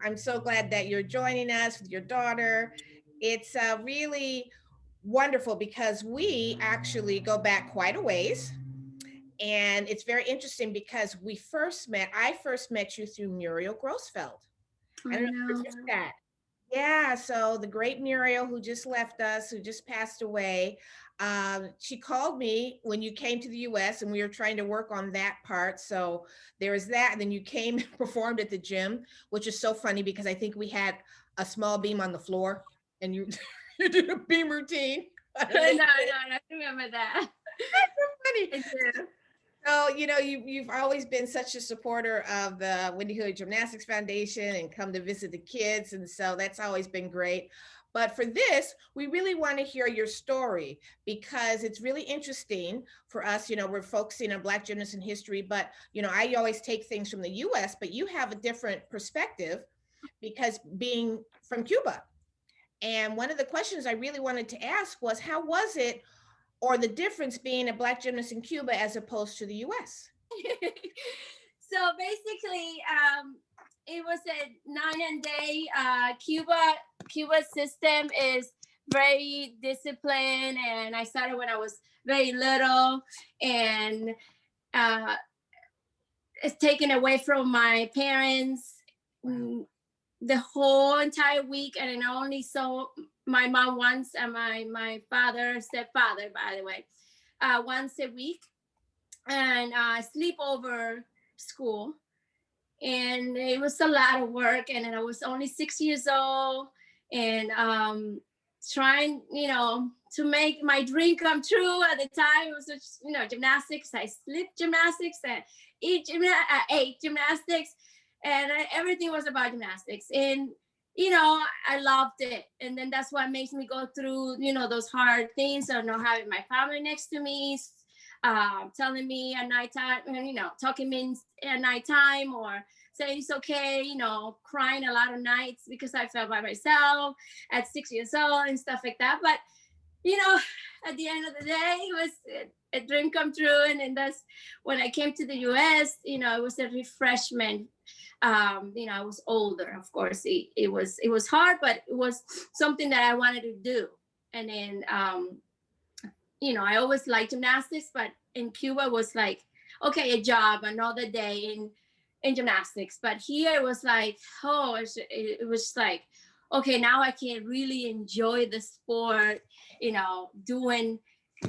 I'm so glad that you're joining us with your daughter. It's really wonderful because we actually go back quite a ways. And it's very interesting because I first met you through Muriel Grossfeld. I I don't know if know. you remember that. Yeah, so the great Muriel, who just left us, who just passed away, she called me when you came to the US and we were trying to work on that part. So there was that. And then you came and performed at the gym, which is so funny because I think we had a small beam on the floor and you, you did a beam routine. I don't No, know. no, I remember that. That's so funny. I do. So, you've always been such a supporter of the Wendy Hilliard Gymnastics Foundation and come to visit the kids. And so that's always been great. But for this, we really want to hear your story because it's really interesting for us. We're focusing on Black gymnasts in history, but, I always take things from the US, but you have a different perspective because being from Cuba. And one of the questions I really wanted to ask was, how was it or the difference being a Black gymnast in Cuba as opposed to the US? So basically, it was a 9 and day. Cuba system is very disciplined, and I started when I was very little, and uh, it's taken away from my parents. The whole entire week, and I only saw my mom once and my father, stepfather, by the way, once a week, and sleep over school. And it was a lot of work, and then I was only 6 years old, and trying, to make my dream come true. At the time it was just, gymnastics. I sleep gymnastics and ate gymnastics, and everything was about gymnastics. And I loved it. And then that's what makes me go through, those hard things of not having my family next to me, telling me at nighttime, talking me at nighttime, or saying it's okay, crying a lot of nights because I felt by myself at 6 years old and stuff like that. But, at the end of the day, it was a dream come true. And then that's when I came to the US, it was a refreshment. I was older, of course. It was hard, but it was something that I wanted to do. And then I always liked gymnastics, but in Cuba it was like, okay, a job, another day in gymnastics. But here it was like, oh, it was like, okay, now I can really enjoy the sport, doing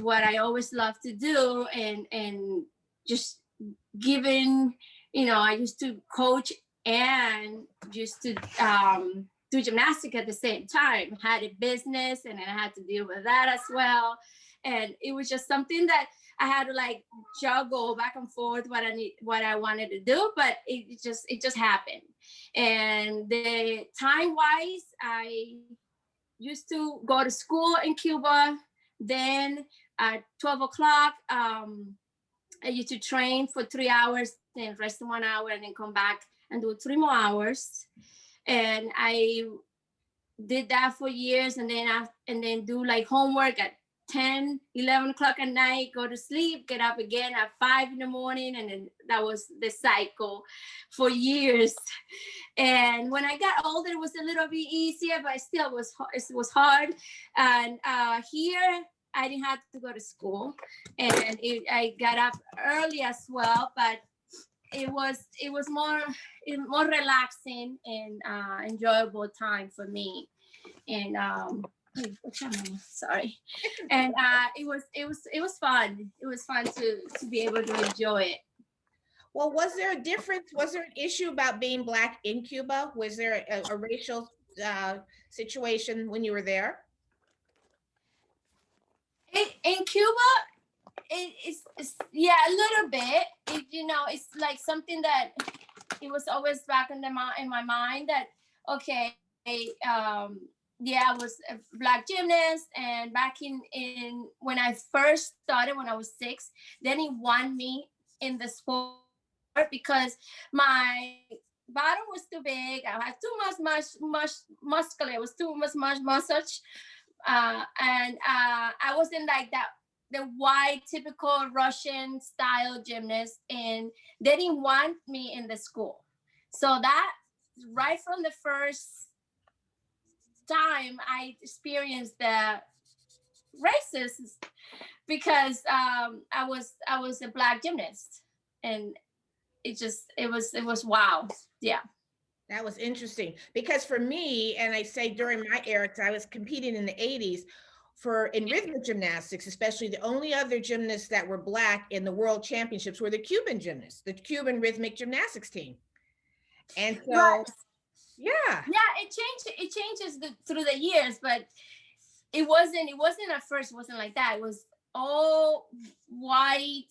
what I always love to do, and just giving, I used to coach and just to do gymnastics at the same time. Had a business, and then I had to deal with that as well. And it was just something that I had to like juggle back and forth what I wanted to do, but it just happened. And the time wise, I used to go to school in Cuba. Then at 12 o'clock, I used to train for 3 hours, then rest 1 hour, and then come back and do 3 more hours. And I did that for years, and then do like homework at 10, 11 o'clock at night, go to sleep, get up again at 5 in the morning. And then that was the cycle for years. And when I got older, it was a little bit easier, but it was hard. And here, I didn't have to go to school, and I got up early as well, but it was more relaxing and enjoyable time for me. And sorry. And it was fun. It was fun to be able to enjoy it. Well, was there a difference? Was there an issue about being Black in Cuba? Was there a racial uh, situation when you were there? In Cuba, it's yeah, a little bit. It's like something that it was always back in my mind that, okay, yeah, I was a Black gymnast, and back in when I first started when I was 6, then he wanted me in the sport because my bottom was too big. I had too much muscular. It was too much muscle, and I wasn't like that, the white typical Russian style gymnast, and they didn't want me in the school. So that right from the first time I experienced the racist, because I was a Black gymnast, and it was wow. Yeah. That was interesting because for me, and I say during my era, 'cause I was competing in the 80s for in rhythmic gymnastics, especially the only other gymnasts that were Black in the world championships were the Cuban gymnasts, the Cuban rhythmic gymnastics team. And Right. so, yeah, Yeah, it changes through the years, but it wasn't at first, it wasn't like that. It was all white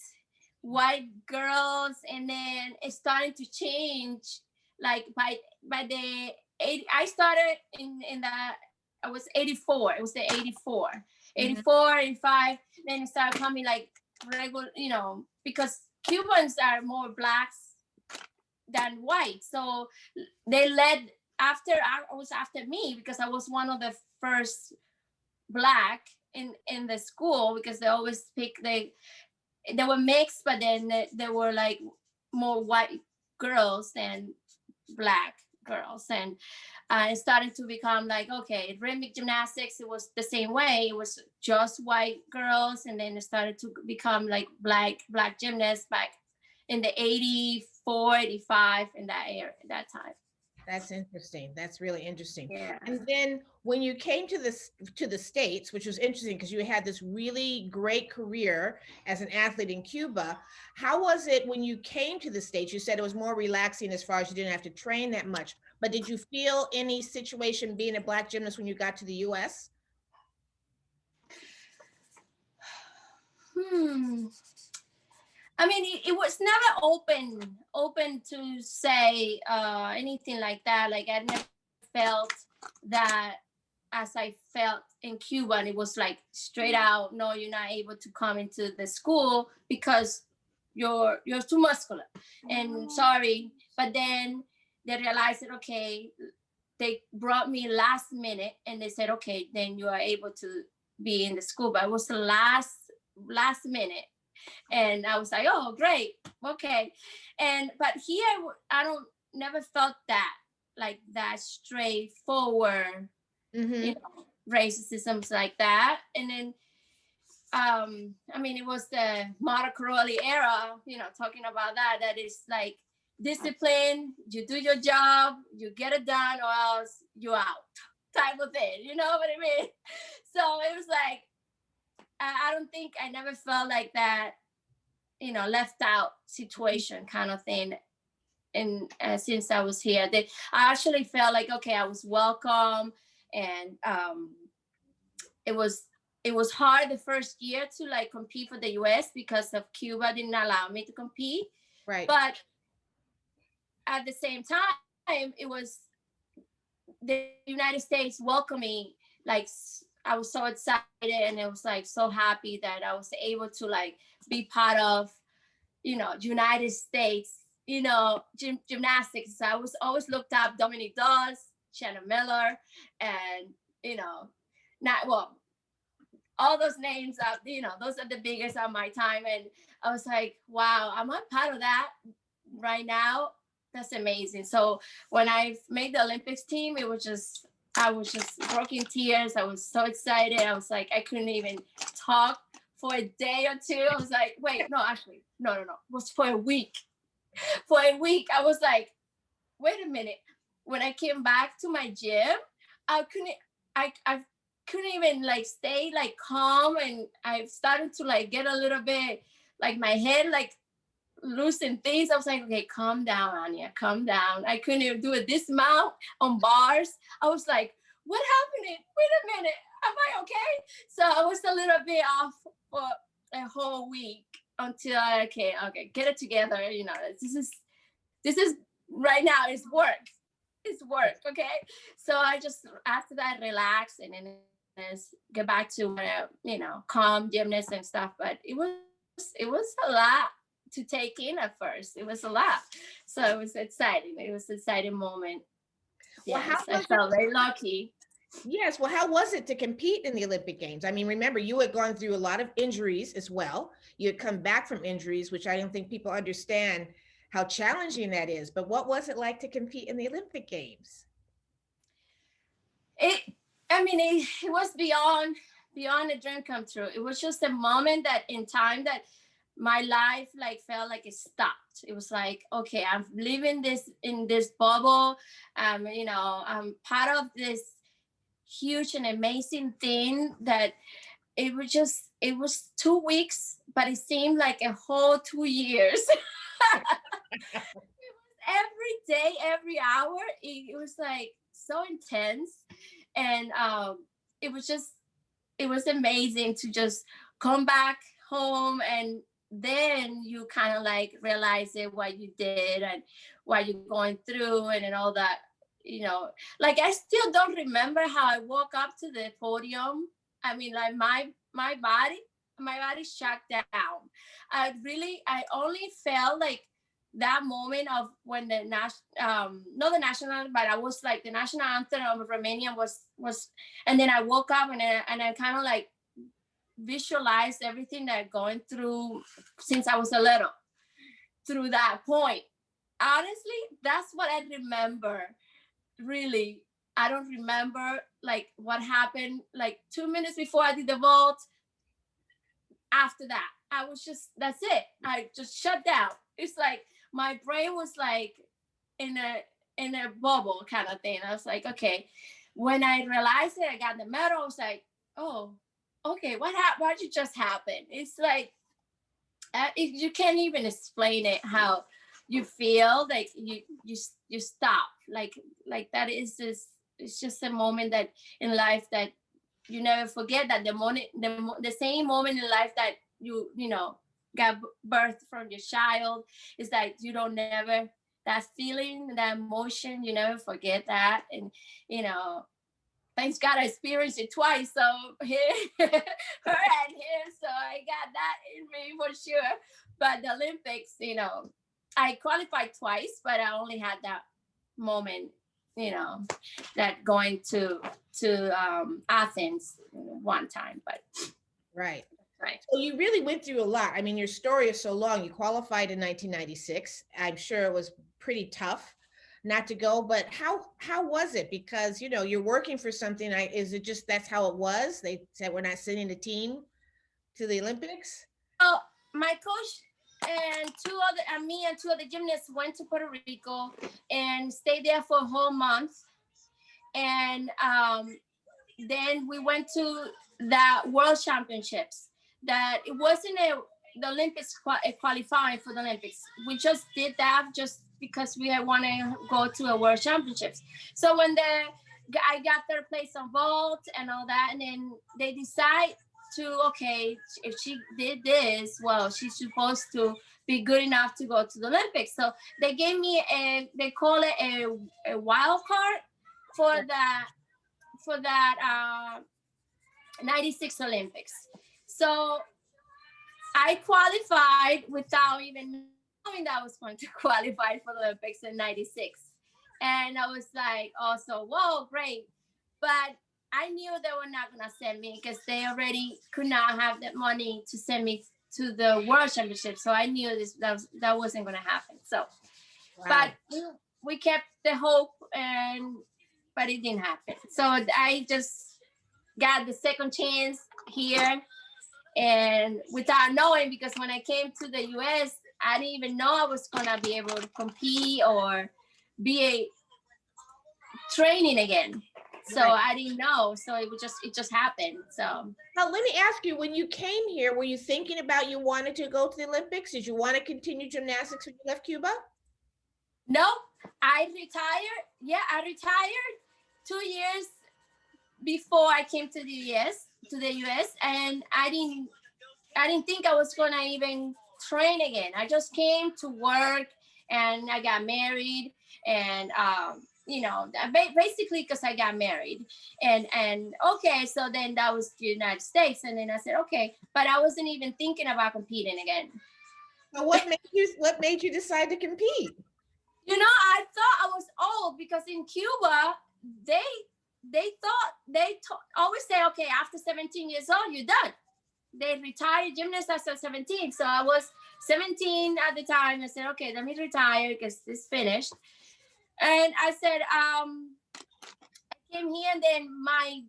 girls, and then it started to change, like by the 80, I started in the, I was 84, it was the 84, mhm, 84, 85, then it started coming like regular, because Cubans are more Blacks than white, so they led after, I was after me, because I was one of the first Black in the school, because they always pick, they were mixed, but then they were like more white girls than Black girls, and it started to become like, okay, rhythmic gymnastics, it was the same way, it was just white girls, and then it started to become like black gymnasts back in the 84, 85, in that era, that time. that's interesting. That's really interesting. Yeah. And then when you came to the States, which was interesting because you had this really great career as an athlete in Cuba, how was it when you came to the States? You said it was more relaxing as far as you didn't have to train that much, but did you feel any situation being a Black gymnast when you got to the US? I mean, it was never open to say anything like that. Like, I never felt that as I felt in Cuba. And it was like straight out, no, you're not able to come into the school because you're too muscular. And sorry, but then they realized that, okay, they brought me last minute, and they said, okay, then you are able to be in the school. But it was the last minute, and I was like, oh, great, okay. But here, I don't never felt that, like that straightforward, Mm-hmm. racism like that. And then I mean, it was the Marta Caroli era, talking about that is like discipline, you do your job, you get it done, or else you out, type of thing, you know what I mean? So it was like, I don't think, I never felt like that, left out situation kind of thing. And since I was here, I actually felt like, okay, I was welcome. And it was hard the first year to like compete for the US because of Cuba didn't allow me to compete. Right. But at the same time, it was the United States welcoming, like, I was so excited, and it was like so happy that I was able to like be part of, United States, gymnastics. So I was always looked up Dominique Dawes, Shannon Miller, and not, well, all those names up, those are the biggest of my time. And I was like, wow, I'm not part of that right now. That's amazing. So when I made the Olympics team, I was just broke in tears. I was so excited. I was like, I couldn't even talk for a day or two. I was like, wait, no, actually, no. It was for a week. For a week, I was like, wait a minute. When I came back to my gym, I couldn't even like stay like calm, and I started to like get a little bit like my head like loosen things. I was like, okay, calm down, Annia, calm down. I couldn't even do a dismount on bars. I was like, what happened? Wait a minute, am I okay? So I was a little bit off for a whole week until okay, get it together. This is right now. It's work. Okay. So I just, after that, relax, and then get back to calm gymnast and stuff. But it was a lot to take in at first. It was a lot. So it was exciting. It was an exciting moment. Well, Yes, I felt very lucky. Yes. Well, how was it to compete in the Olympic Games? I mean, remember, you had gone through a lot of injuries as well. You had come back from injuries, which I don't think people understand how challenging that is. But what was it like to compete in the Olympic Games? It was beyond a dream come true. It was just a moment that in time that my life like felt like it stopped. It was like, okay, I'm living this in this bubble. I'm part of this huge and amazing thing that it was 2 weeks, but it seemed like a whole 2 years. Every day, every hour, it was like so intense. And it was amazing to just come back home, and then you kind of like realize it, what you did and what you're going through and all that, like I still don't remember how I woke up to the podium. I mean, like my body shut down. I only felt like that moment of when the not the national, but I was like the national anthem of Romania was, and then I woke up and I kind of like visualized everything that I'm going through since I was a little through that point. Honestly, that's what I remember. Really, I don't remember like what happened like 2 minutes before I did the vault. After that, I was just, that's it. I just shut down. It's like my brain was like in a bubble kind of thing. I was like, okay. When I realized it, I got the medal. I was like, oh, okay, what just happened? It's like you can't even explain it, how you feel. Like you stop. Like that is just, it's just a moment that in life that you never forget. That the same moment in life that you got birth from your child is that you don't never, that feeling, that emotion, you never forget that. And thanks God I experienced it twice. So here her and here, so I got that in me for sure. But the Olympics, I qualified twice, but I only had that moment, that going to Athens one time. But Right. So you really went through a lot. I mean, your story is so long. You qualified in 1996. I'm sure it was pretty tough not to go, but how was it? Because you're working for something. Is it just that's how it was? They said we're not sending the team to the Olympics. Oh, my coach and me and two other gymnasts went to Puerto Rico and stayed there for a whole month. And then we went to the World Championships. That it wasn't the Olympics qualifying for the Olympics. We just did that just because we want to go to a World Championships. So when I got their place on vault and all that, and then they decide to, okay, if she did this, well, she's supposed to be good enough to go to the Olympics. So they gave me they call it a wild card for that 96 Olympics. So I qualified without even knowing that I was going to qualify for the Olympics in 96. And I was like, also, whoa, great. But I knew they were not going to send me because they already could not have that money to send me to the World Championship. So I knew that wasn't going to happen. So, wow. But we kept the hope, but it didn't happen. So I just got the second chance here, and without knowing, because when I came to the US, I didn't even know I was gonna be able to compete or be training again. So right. I didn't know. So it just happened. So now let me ask you, when you came here, were you thinking about you wanted to go to the Olympics? Did you want to continue gymnastics when you left Cuba? No, I retired. Yeah, I retired 2 years before I came to the US, and I didn't think I was gonna even train again. I just came to work, and I got married, and basically because I got married, and okay, so then that was the United States, and then I said okay, but I wasn't even thinking about competing again. So what made you decide to compete? I thought I was old because in Cuba they always say, okay, after 17 years old, you're done. they retired gymnasts after 17. So I was 17 at the time. I said, okay, let me retire because it's finished. And I said, I came here, and then my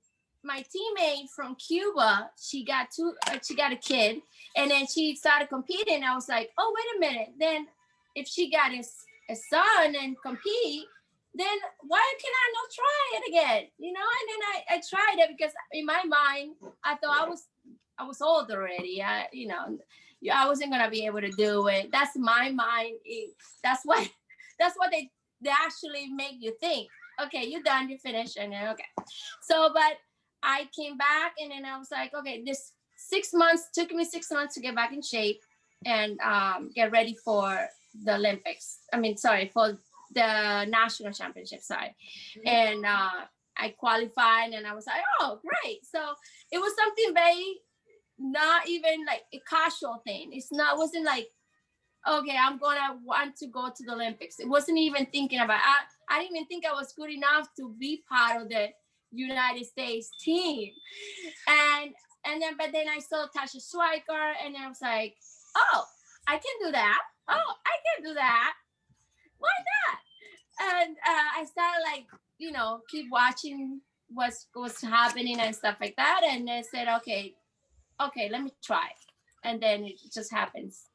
teammate from Cuba, she got a kid, and then she started competing. I was like, oh, wait a minute. Then if she got a son and compete, then why can I not try it again? You know, and then I tried it because in my mind, I thought I was old already. I wasn't gonna be able to do it. That's my mind. That's what they actually make you think. Okay, you're done, you finished, and then okay. So, but I came back, and then I was like, okay, this 6 months took me 6 months to get back in shape and get ready for the Olympics. For the national championship. And I qualified, and I was like, oh, great. So it was something very, not even like a casual thing. Wasn't like, okay, I'm gonna want to go to the Olympics. It wasn't even thinking about. I didn't even think I was good enough to be part of the United States team. But then I saw Tasha Schweiker, and I was like, oh, I can do that. Oh, I can do that. Why not? And I started keep watching what's happening and stuff like that. And I said, okay, let me try. And then it just happens.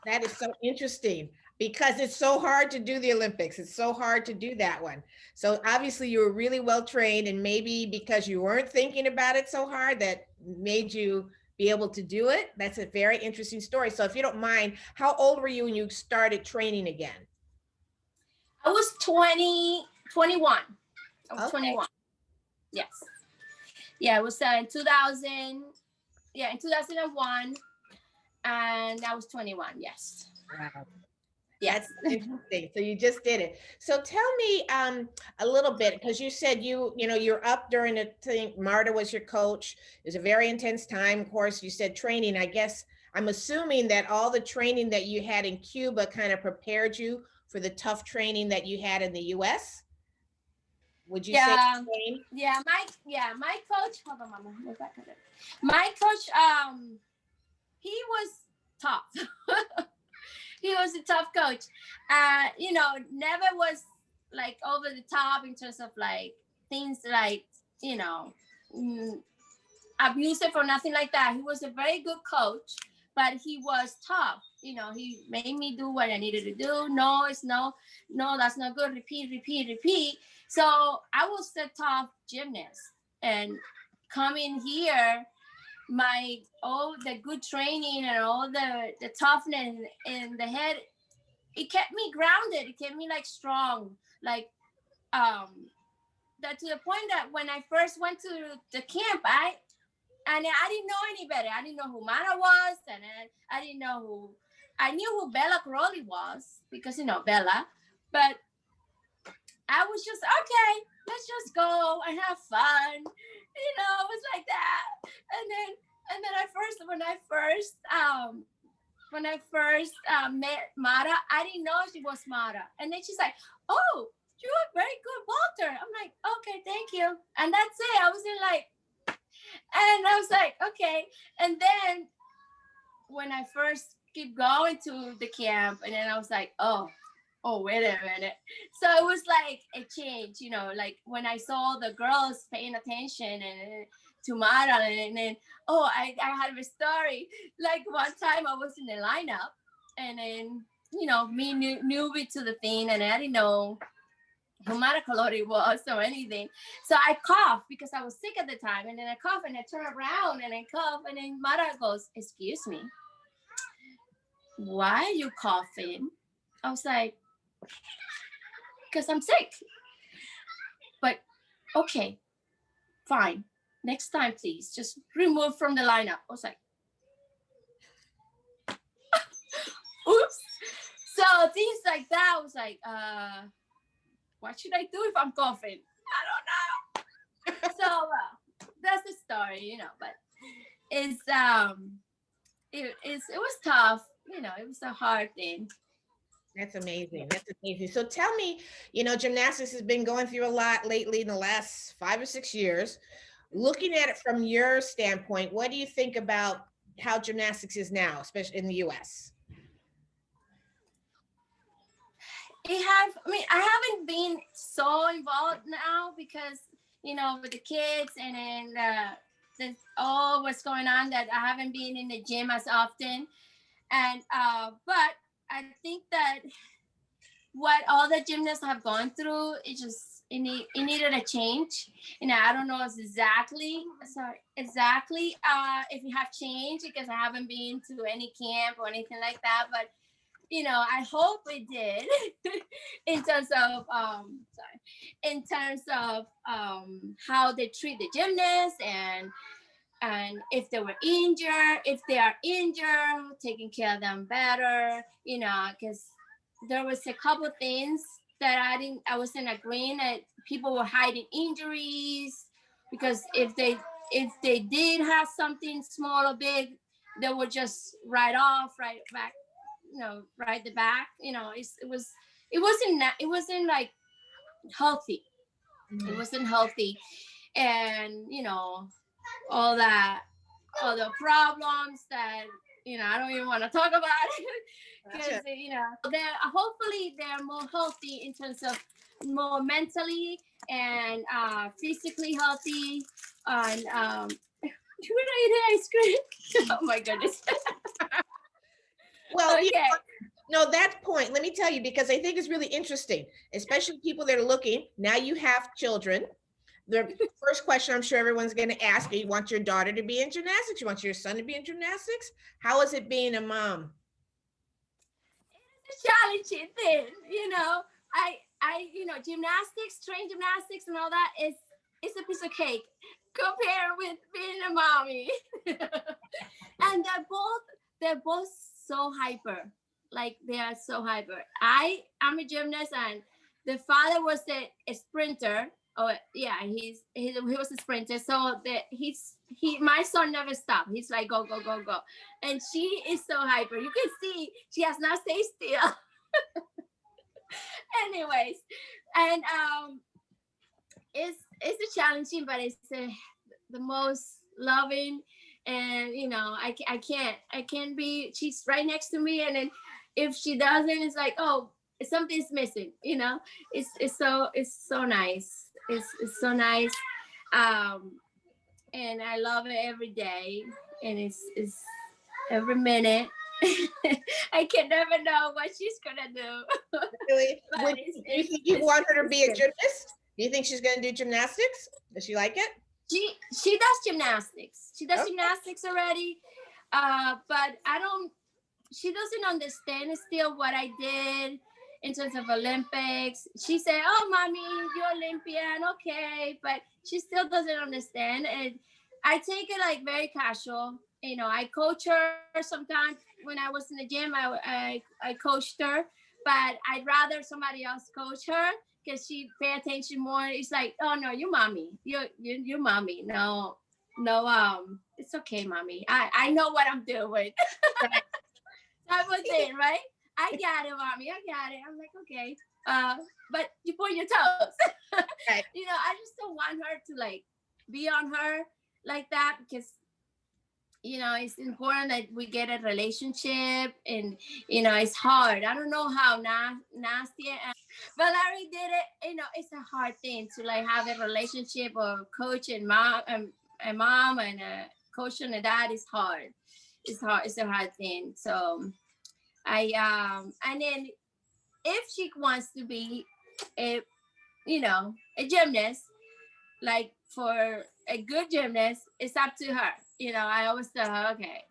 That is so interesting because it's so hard to do the Olympics. It's so hard to do that one. So obviously you were really well trained, and maybe because you weren't thinking about it so hard, that made you be able to do it. That's a very interesting story. So if you don't mind, how old were you when you started training again? I was 21. I was 21. Yes. Yeah, it was in 2000. Yeah, in 2001. And I was 21. Yes. Wow. Yes. That's interesting. So you just did it. So tell me a little bit, because you said you're up during the thing. Marta was your coach. It was a very intense time. Of course, you said training. I guess I'm assuming that all the training that you had in Cuba kind of prepared you for the tough training that you had in the US. Would you say the same? Yeah, my coach, hold on, Mama. My coach, he was tough. He was a tough coach. Never was like over the top in terms of like things like, abusive or nothing like that. He was a very good coach, but he was tough. He made me do what I needed to do. No, it's no, that's not good. Repeat. So I was a tough gymnast, and coming here, all the good training and all the toughness in the head, it kept me grounded. It kept me like strong, like that, to the point that when I first went to the camp, I didn't know any better. I didn't know who Mana was, and I didn't know I knew who Bella Crowley was because Bella, but I was just, okay, let's just go and have fun. It was like that. And then when I first met Mara, I didn't know she was Mara. And then she's like, oh, you're a very good vaulter. I'm like, okay, thank you. And that's it. I was like, okay. And then when I first keep going to the camp, and then I was like, oh, wait a minute. So it was like a change, like when I saw the girls paying attention and to Mara, and then, I had a story. Like one time I was in the lineup, and then, me newbie to the thing, and I didn't know who Mara Colori was or anything. So I coughed because I was sick at the time, and then I cough, and I turn around and I cough, and then Mara goes, excuse me, why are you coughing? I was like, because I'm sick. But okay, fine. Next time, please, just remove from the lineup. I was like, oops. So things like that, I was like, what should I do if I'm coughing? I don't know. So that's the story, but it's it was tough. It was a hard thing. That's amazing. That's amazing. So tell me, gymnastics has been going through a lot lately in the last 5 or 6 years. looking at it from your standpoint, what do you think about how gymnastics is now, especially in the US? I haven't been so involved now because, with the kids and then all what's going on, that I haven't been in the gym as often. And, but I think that what all the gymnasts have gone through, it needed a change. I don't know exactly if you have changed, because I haven't been to any camp or anything like that, but I hope it did. in terms of how they treat the gymnasts, and if they were injured, if they are injured, taking care of them better, because there was a couple things that I wasn't agreeing, that people were hiding injuries, because if they did have something small or big, they would just right back, right the back. It wasn't like healthy. Mm-hmm. It wasn't healthy, and all the problems that I don't even want to talk about it, because hopefully they're more healthy in terms of more mentally and physically healthy. And should I eat ice cream? Oh my goodness. Well, okay. No, that point, let me tell you, because I think it's really interesting, especially people that are looking. Now you have children. The first question I'm sure everyone's going to ask, you want your daughter to be in gymnastics? You want your son to be in gymnastics? How is it being a mom? It's a challenging thing, gymnastics, train gymnastics and all that it's a piece of cake compared with being a mommy. And they're both so hyper. Like, they are so hyper. I'm a gymnast, and the father was a sprinter. Oh yeah, he was a sprinter. So my son never stopped. He's like, go, go, go, go. And she is so hyper. You can see she has not stayed still. Anyways, and it's a challenging, but it's the most loving. And I can't be. She's right next to me, and then if she doesn't, it's like, oh, something's missing. It's so nice. It's so nice, and I love it every day, and it's every minute. I can never know what she's gonna do. Really? Do you think you want her to be a gymnast? Do you think she's gonna do gymnastics? Does she like it? She does gymnastics. She does gymnastics already, but she doesn't understand still what I did in terms of Olympics. She said, oh, mommy, you're Olympian, okay, but she still doesn't understand. And I take it like very casual. I coach her sometimes. When I was in the gym, I coached her, but I'd rather somebody else coach her, because she pay attention more. It's like, oh no, you mommy, you mommy. No, it's okay, mommy. I know what I'm doing. That was it, right? I got it, mommy. I got it. I'm like, okay. But you point your toes. Right. I just don't want her to like be on her like that, because it's important that we get a relationship, and it's hard. I don't know how nasty Valerie did it. It's a hard thing to like have a relationship or coach and mom and a coach and a dad is hard. It's hard. It's a hard thing. So and then if she wants to be a gymnast, like for a good gymnast, it's up to her. I always tell her, okay,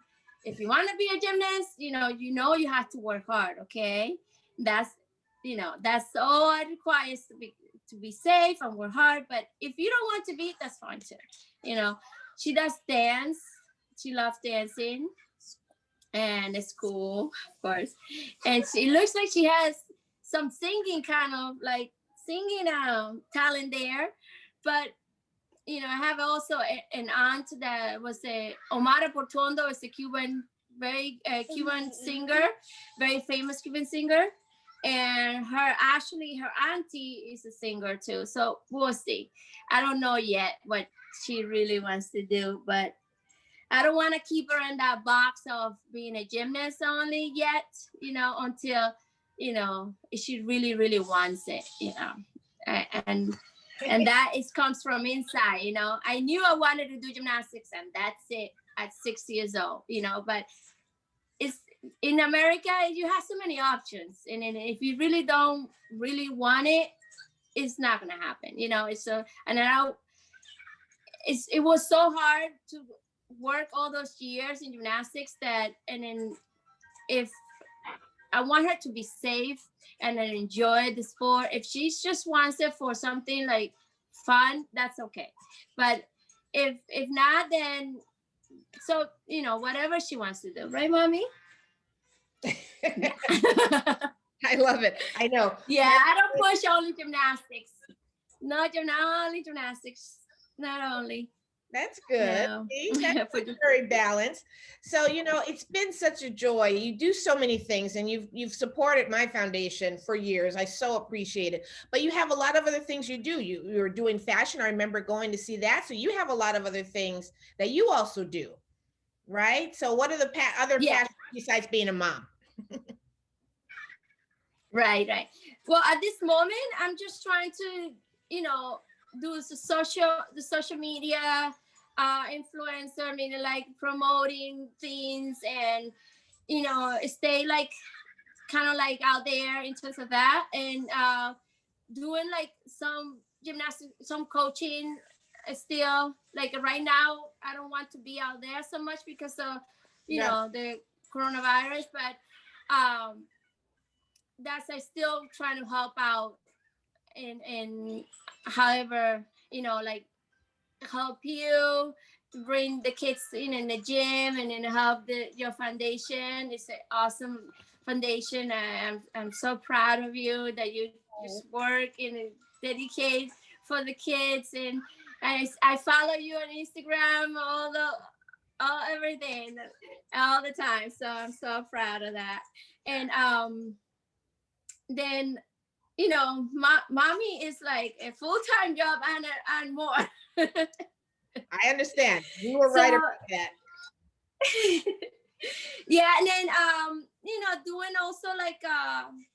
if you want to be a gymnast, you have to work hard. Okay, that's all it requires to be safe and work hard. But if you don't want to be, that's fine too. She does dance. She loves dancing, and it's cool, of course. And she looks like she has some singing talent there. But I have also an aunt that was Omar Portuondo, is a Cuban, very Cuban singer, very famous Cuban singer. And her auntie is a singer too. So we'll see. I don't know yet what she really wants to do, but I don't want to keep her in that box of being a gymnast only yet, until, she really, really wants it, and that comes from inside, I knew I wanted to do gymnastics, and that's it at 6 years old, but it's in America, you have so many options. And then if you really don't really want it, it's not going to happen, it's so, and then it was so hard to work all those years in gymnastics and then if I want her to be safe and then enjoy the sport, if she just wants it for something like fun, that's okay. But if not, then so whatever she wants to do, right, mommy? I love it. I know. Yeah, I don't push only gymnastics. Not only gymnastics, not only. That's good. No. That's very balanced. So, it's been such a joy. You do so many things, and you've supported my foundation for years. I so appreciate it. But you have a lot of other things you do. You're doing fashion. I remember going to see that. So you have a lot of other things that you also do, right? So what are the other passions besides being a mom? Right. Well, at this moment, I'm just trying to, do the social media influencer, meaning like promoting things and, stay like kind of like out there in terms of that, and doing like some gymnastics, some coaching still. Like right now, I don't want to be out there so much because of, the coronavirus, but that's I still trying to help out in however, like help you to bring the kids in the gym, and then help your foundation. It's an awesome foundation. I'm so proud of you that you just work and dedicate for the kids, and I follow you on Instagram everything all the time, so I'm so proud of that. And then mommy is like a full-time job and more. I understand. You were right about that. Yeah, and then doing also like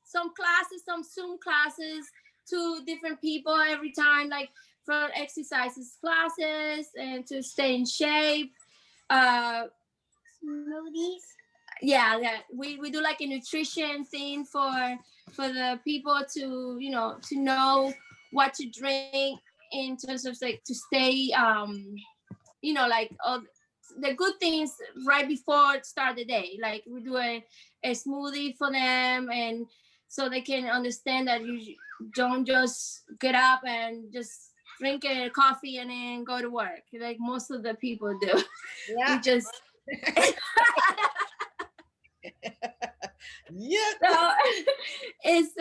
some classes, some Zoom classes to different people every time, like for exercises classes and to stay in shape. Smoothies. Yeah, we do like a nutrition thing for the people to to know what to drink in terms of like to stay like all the good things right before start the day. Like we do a smoothie for them, and so they can understand that you don't just get up and just drink a coffee and then go to work like most of the people do. Yeah. We just yeah. So it's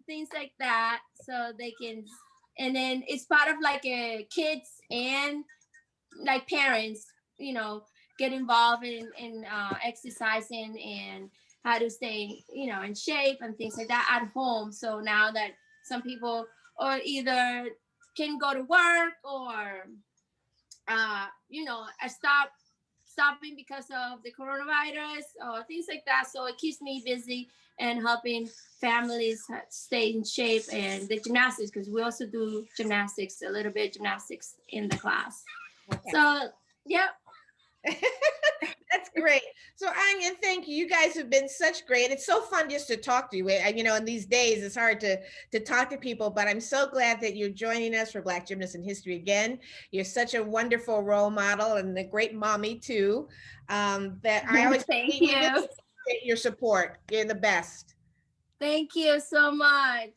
things like that, so they can, and then it's part of like a kids and like parents get involved in exercising and how to stay in shape and things like that at home. So now that some people or either can go to work or stopping because of the coronavirus or things like that. So it keeps me busy and helping families stay in shape, and the gymnastics, because we also do gymnastics, a little bit gymnastics in the class. Okay. So, yeah. That's great. So Annia, thank you. You guys have been such great. It's so fun just to talk to you. In these days, it's hard to talk to people, but I'm so glad that you're joining us for Black Gymnasts in History again. You're such a wonderful role model and a great mommy too. That I always thank you. Really appreciate your support. You're the best. Thank you so much.